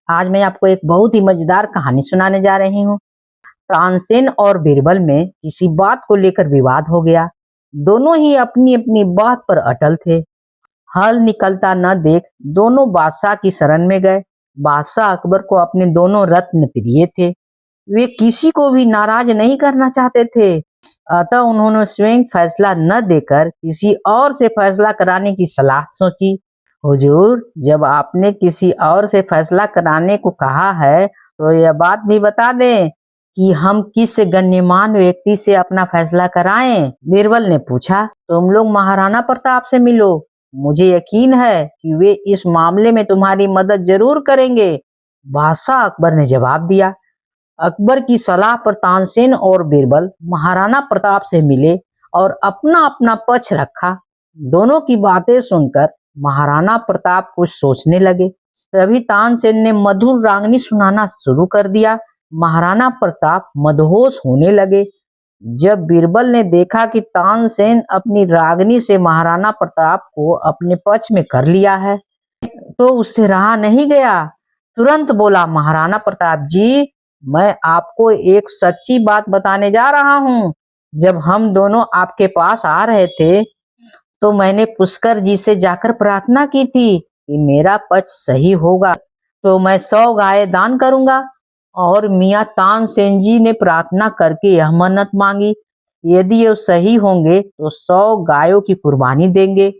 आज मैं आपको एक बहुत ही मजेदार कहानी सुनाने जा रही हूँ। तानसेन और बीरबल में किसी बात को लेकर विवाद हो गया। दोनों ही अपनी अपनी बात पर अटल थे। हल निकलता न देख दोनों बादशाह की शरण में गए। बादशाह अकबर को अपने दोनों रत्न प्रिय थे। वे किसी को भी नाराज नहीं करना चाहते थे। अतः उन्होंने स्वयं फैसला न देकर किसी और से फैसला कराने की सलाह सोची। हुजूर, जब आपने किसी और से फैसला कराने को कहा है तो यह बात भी बता दें कि हम किस गण्यमान व्यक्ति से अपना फैसला कराएं। बीरबल ने पूछा, तुम लोग महाराणा प्रताप से मिलो। मुझे यकीन है कि वे इस मामले में तुम्हारी मदद जरूर करेंगे। बादशाह अकबर ने जवाब दिया। अकबर की सलाह पर तानसेन और बीरबल महाराणा प्रताप से मिले और अपना अपना पक्ष रखा। दोनों की बातें सुनकर महाराणा प्रताप कुछ सोचने लगे। तभी तानसेन ने मधुर रागनी सुनाना शुरू कर दिया। महाराणा प्रताप मदहोश होने लगे। जब बीरबल ने देखा कि तानसेन अपनी रागनी से महाराणा प्रताप को अपने पक्ष में कर लिया है तो उससे रहा नहीं गया। तुरंत बोला, महाराणा प्रताप जी, मैं आपको एक सच्ची बात बताने जा रहा हूँ। जब हम दोनों आपके पास आ रहे थे तो मैंने पुष्कर जी से जाकर प्रार्थना की थी कि मेरा पक्ष सही होगा तो मैं 100 गाय दान करूंगा। और मियाँ तानसेन जी ने प्रार्थना करके यह मन्नत मांगी, यदि ये सही होंगे तो 100 गायों की कुर्बानी देंगे।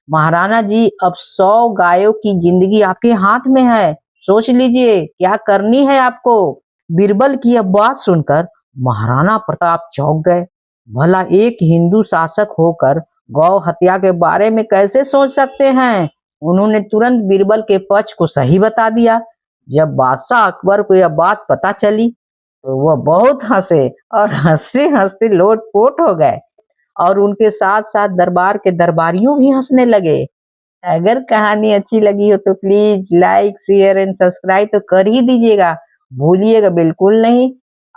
महाराणा जी, अब 100 गायों की जिंदगी आपके हाथ में है। सोच लीजिए क्या करनी है आपको। बीरबल की यह बात सुनकर महाराणा प्रताप चौंक गए। भला एक हिंदू शासक होकर गौ हत्या के बारे में कैसे सोच सकते हैं। उन्होंने तुरंत बीरबल के पक्ष को सही बता दिया। जब बादशाह अकबर को यह बात पता चली तो वह बहुत हंसे और हंसते हंसते लोटपोट हो गए और उनके साथ साथ दरबार के दरबारियों भी हंसने लगे। अगर कहानी अच्छी लगी हो तो please like share and subscribe तो कर ही दीजिएगा, भूलिएगा बिल्कुल नहीं।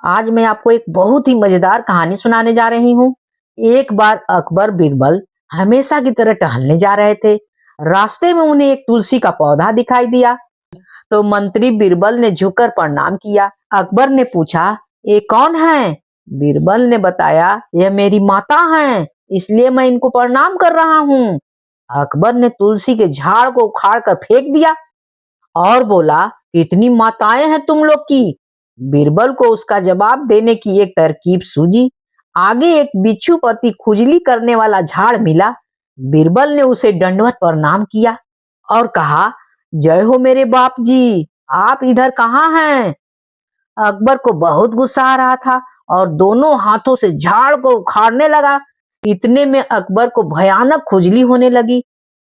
आज मैं आपको एक बहुत ही मजेदार कहानी सुनाने जा रही हूँ। एक बार अकबर बीरबल हमेशा की तरह टहलने जा रहे थे। रास्ते में उन्हें एक तुलसी का पौधा दिखाई दिया तो मंत्री बीरबल ने झुककर प्रणाम किया। अकबर ने पूछा, ये कौन है? बीरबल ने बताया, यह मेरी माता हैं, इसलिए मैं इनको प्रणाम कर रहा हूँ। अकबर ने तुलसी के झाड़ को उखाड़ कर फेंक दिया और बोला, कितनी माताएं हैं तुम लोग की। बीरबल को उसका जवाब देने की एक तरकीब सूझी। आगे एक बिच्छूपति खुजली करने वाला झाड़ मिला। बीरबल ने उसे दंडवत प्रणाम किया और कहा, जय हो मेरे बाप जी, आप इधर कहाँ हैं? अकबर को बहुत गुस्सा आ रहा था और दोनों हाथों से झाड़ को उखाड़ने लगा। इतने में अकबर को भयानक खुजली होने लगी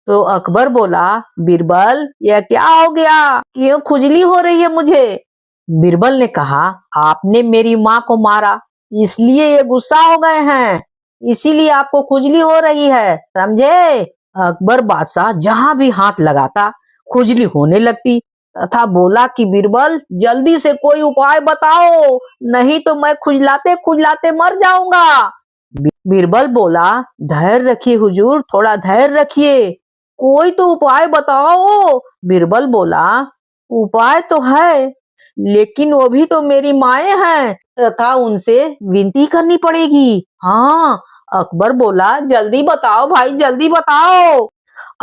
तो अकबर बोला, बीरबल, यह क्या हो गया? क्यों खुजली हो रही है मुझे? बीरबल ने कहा, आपने मेरी माँ को मारा इसलिए ये गुस्सा हो गए हैं, इसीलिए आपको खुजली हो रही है, समझे? अकबर बादशाह जहां भी हाथ लगाता खुजली होने लगती तथा बोला कि बीरबल, जल्दी से कोई उपाय बताओ, नहीं तो मैं खुजलाते खुजलाते मर जाऊंगा। बीरबल बोला, धैर्य रखिए हुजूर, थोड़ा धैर्य रखिए, कोई तो उपाय बताओ। बीरबल बोला, उपाय तो है लेकिन वो भी तो मेरी माएं हैं तथा उनसे विनती करनी पड़ेगी। हाँ, अकबर बोला, जल्दी बताओ भाई, जल्दी बताओ।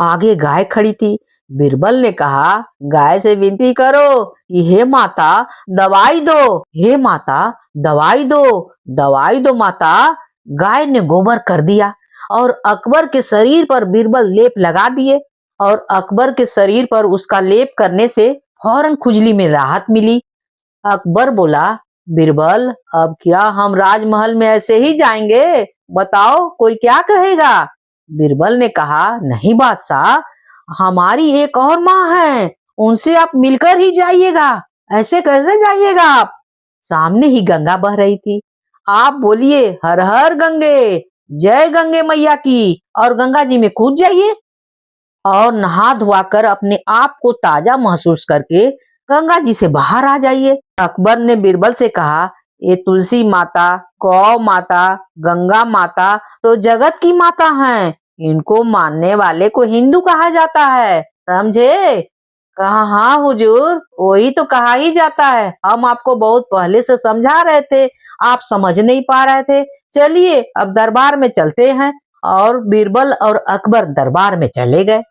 आगे गाय खड़ी थी। बीरबल ने कहा, गाय से विनती करो कि हे माता दवाई दो, हे माता दवाई दो, दवाई दो माता। गाय ने गोबर कर दिया और अकबर के शरीर पर बीरबल लेप लगा दिए और अकबर के शरीर पर उसका लेप करने से फौरन खुजली में राहत मिली। अकबर बोला, बीरबल, अब क्या हम राजमहल में ऐसे ही जाएंगे? बताओ कोई क्या कहेगा? बीरबल ने कहा, नहीं बादशाह, हमारी एक और माँ है, उनसे आप मिलकर ही जाइएगा। ऐसे कैसे जाइएगा आप? सामने ही गंगा बह रही थी। आप बोलिए, हर हर गंगे, जय गंगे मैया की, और गंगा जी में कूद जाइए और नहा धोकर अपने आप को ताजा महसूस करके गंगा जी से बाहर आ जाइए। अकबर ने बीरबल से कहा, ये तुलसी माता, गौ माता, गंगा माता तो जगत की माता हैं, इनको मानने वाले को हिंदू कहा जाता है, समझे? कहा हाँ हुजूर, वही तो कहा ही जाता है। हम आपको बहुत पहले से समझा रहे थे, आप समझ नहीं पा रहे थे। चलिए अब दरबार में चलते हैं। और बीरबल और अकबर दरबार में चले गए।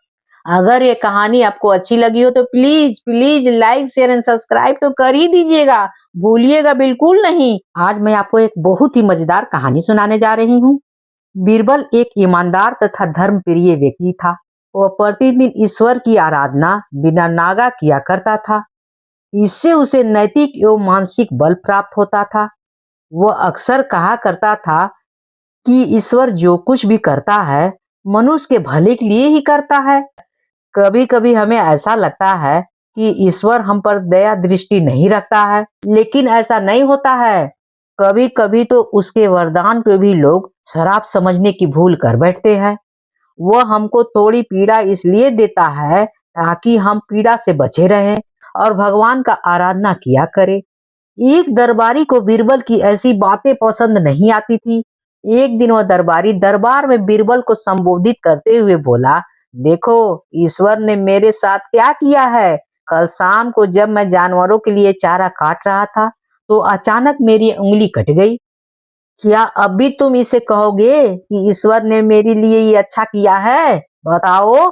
अगर ये कहानी आपको अच्छी लगी हो तो please please like share and subscribe तो कर ही दीजिएगा, भूलिएगा बिल्कुल नहीं। आज मैं आपको एक बहुत ही मजेदार कहानी सुनाने जा रही हूँ। बीरबल एक ईमानदार तथा धर्मप्रिय व्यक्ति था। वह प्रतिदिन ईश्वर की आराधना बिना नागा किया करता था। इससे उसे नैतिक एवं मानसिक बल प्राप्त होता था। वह अक्सर कहा करता था कि ईश्वर जो कुछ भी करता है मनुष्य के भले के लिए ही करता है। कभी कभी हमें ऐसा लगता है कि ईश्वर हम पर दया दृष्टि नहीं रखता है, लेकिन ऐसा नहीं होता है। कभी कभी तो उसके वरदान को भी लोग शराब समझने की भूल कर बैठते हैं। वह हमको थोड़ी पीड़ा इसलिए देता है ताकि हम पीड़ा से बचे रहें और भगवान का आराधना किया करें। एक दरबारी को बीरबल की ऐसी बातें पसंद नहीं आती थी। एक दिन वह दरबारी दरबार में बीरबल को संबोधित करते हुए बोला, देखो ईश्वर ने मेरे साथ क्या किया है। कल शाम को जब मैं जानवरों के लिए चारा काट रहा था तो अचानक मेरी उंगली कट गई। क्या अब भी तुम इसे कहोगे कि ईश्वर ने मेरे लिए ये अच्छा किया है? बताओ।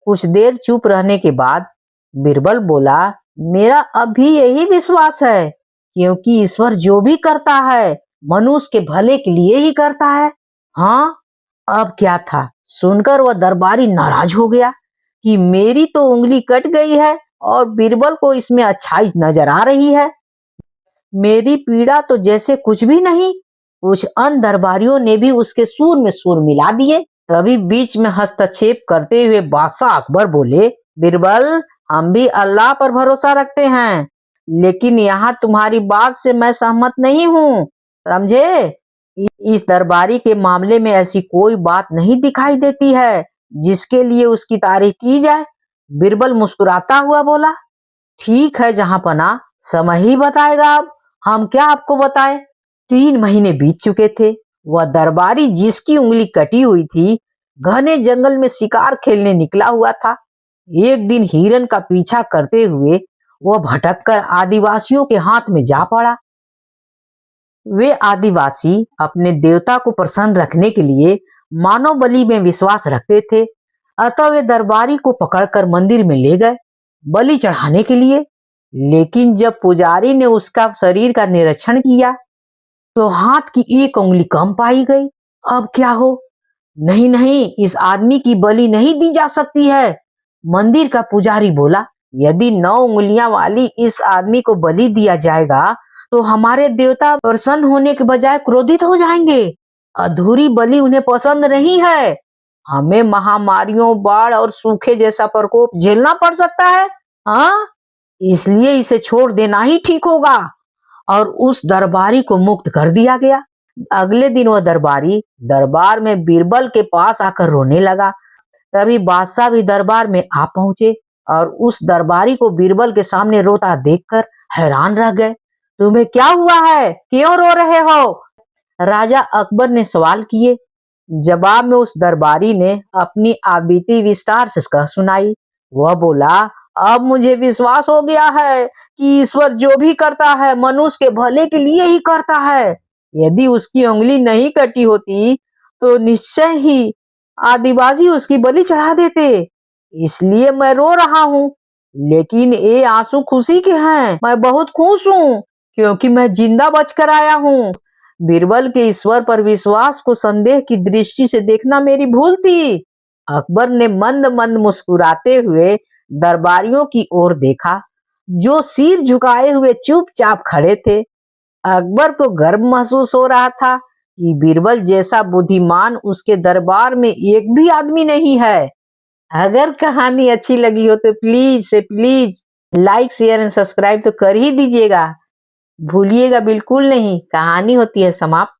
कुछ देर चुप रहने के बाद बीरबल बोला, मेरा अब भी यही विश्वास है, क्योंकि ईश्वर जो भी करता है मनुष्य के भले के लिए ही करता है। हाँ, अब क्या था? सुनकर वह दरबारी नाराज हो गया कि मेरी तो उंगली कट गई है और बीरबल को इसमें अच्छाई नजर आ रही है। मेरी पीड़ा तो जैसे कुछ भी नहीं। कुछ अन्य दरबारियों ने भी उसके सुर में सुर मिला दिए। तभी बीच में हस्तक्षेप करते हुए बादशाह अकबर बोले, बीरबल, हम भी अल्लाह पर भरोसा रखते हैं, लेकिन यहाँ तुम्हारी बात से मैं सहमत नहीं हूँ, समझे? इस दरबारी के मामले में ऐसी कोई बात नहीं दिखाई देती है जिसके लिए उसकी तारीफ की जाए। बीरबल मुस्कुराता हुआ बोला, ठीक है जहां पना, समय ही बताएगा। अब हम क्या आपको बताएं। 3 महीने बीत चुके थे। वह दरबारी जिसकी उंगली कटी हुई थी घने जंगल में शिकार खेलने निकला हुआ था। एक दिन हिरन का पीछा करते हुए वह भटककर आदिवासियों के हाथ में जा पड़ा। वे आदिवासी अपने देवता को प्रसन्न रखने के लिए मानव बलि में विश्वास रखते थे। अतः वे दरबारी को पकड़कर मंदिर में ले गए बलि चढ़ाने के लिए। लेकिन जब पुजारी ने उसका शरीर का निरीक्षण किया तो हाथ की एक उंगली कम पाई गई। अब क्या हो? नहीं नहीं, इस आदमी की बलि नहीं दी जा सकती है। मंदिर का पुजारी बोला, यदि 9 उंगलियां वाली इस आदमी को बलि दिया जाएगा तो हमारे देवता प्रसन्न होने के बजाय क्रोधित हो जाएंगे। अधूरी बलि उन्हें पसंद नहीं है। हमें महामारियों, बाढ़ और सूखे जैसा प्रकोप झेलना पड़ सकता है। हाँ, इसलिए इसे छोड़ देना ही ठीक होगा। और उस दरबारी को मुक्त कर दिया गया। अगले दिन वह दरबारी दरबार में बीरबल के पास आकर रोने लगा। तभी बादशाह भी दरबार में आ पहुंचे और उस दरबारी को बीरबल के सामने रोता देखकर हैरान रह गए। तुम्हें क्या हुआ है? क्यों रो रहे हो? राजा अकबर ने सवाल किए। जवाब में उस दरबारी ने अपनी बीती विस्तार से कह सुनाई। वह बोला, अब मुझे विश्वास हो गया है कि ईश्वर जो भी करता है मनुष्य के भले के लिए ही करता है। यदि उसकी उंगली नहीं कटी होती तो निश्चय ही आदिवासी उसकी बलि चढ़ा देते। इसलिए मैं रो रहा हूँ, लेकिन ये आंसू खुशी के हैं। मैं बहुत खुश हूँ क्योंकि मैं जिंदा बचकर आया हूँ। बीरबल के ईश्वर पर विश्वास को संदेह की दृष्टि से देखना मेरी भूल थी। अकबर ने मंद मंद मुस्कुराते हुए दरबारियों की ओर देखा जो सिर झुकाए हुए चुपचाप खड़े थे। अकबर को गर्व महसूस हो रहा था कि बीरबल जैसा बुद्धिमान उसके दरबार में एक भी आदमी नहीं है। अगर कहानी अच्छी लगी हो तो प्लीज से please like share and subscribe तो कर ही दीजिएगा, भूलिएगा बिल्कुल नहीं। कहानी होती है समाप्त।